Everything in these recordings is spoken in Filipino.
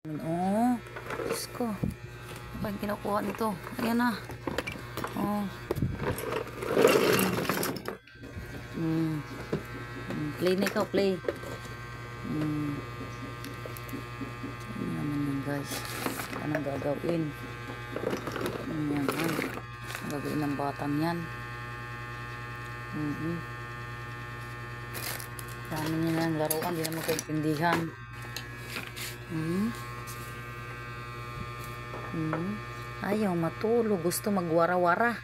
Oh, Diyos ko. Ano ba yung kinukuha nito? Ayan na. Oh. Play na ikaw, play. Ano naman yan, guys? Anong gagawin? Yan, ang gagawin ng batang yan. Dami niya na ng laruan, di na magkaintindihan. Ayaw matulog, gusto magwara-wara.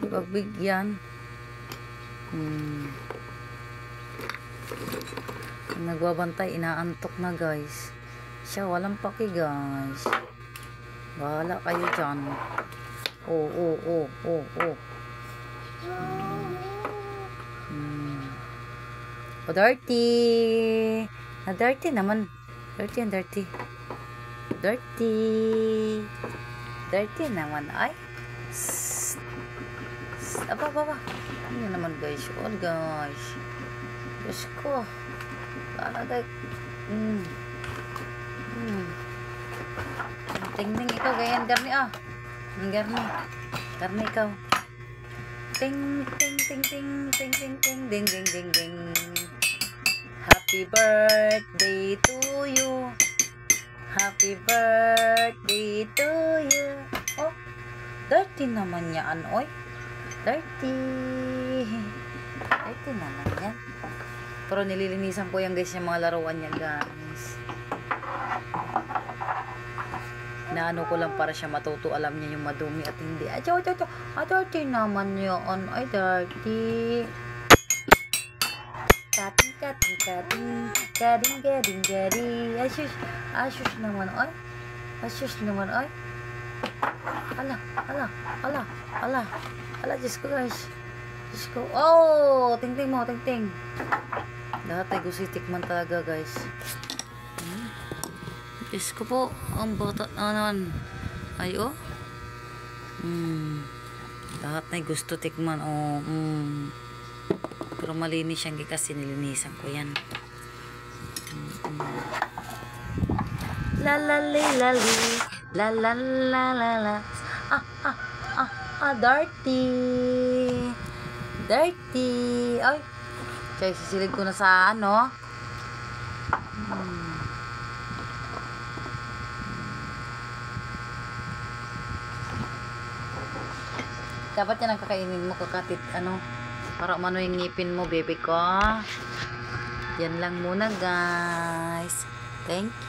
Pagbigyan. Nagbabantay, inaantok na, guys. Siya walang paki, guys. Bahala kayo dyan. Oh. Dirty. Dirty naman. Dirty naman. Ay. Aba. Ano naman, guys? All, guys. Diyos ko. Talaga. Ting ikaw. Ganyan, Garni, Garni, ikaw. Ting. Ding. Happy birthday to you. Happy birthday to you. Oh, dirty naman yan, oy. Dirty naman yan. Pero nililinisan ko yan, guys, yung mga laruan niya, guys. Naano ko lang para siya matuto. Alam niya yung madumi at hindi. Dirty naman yan. Ay, dirty. Gading. Asyus naman, ay. Ala, Diyos ko, guys. Diyos ko. Oh, ting mo. Lahat ay gusitikman talaga, guys. Diyos ko po, ang bata naman. Ay, oh. Lahat ay gusto tikman, oh. Pero malinis yan kasi nilinisan ko yan. La. Dirty. Ay. Kaya sisilid ko na sa ano. Dapat yan ang kakainin mo, kakatit, para umano yung ngipin mo, baby ko. Yan lang muna, guys. Thank you.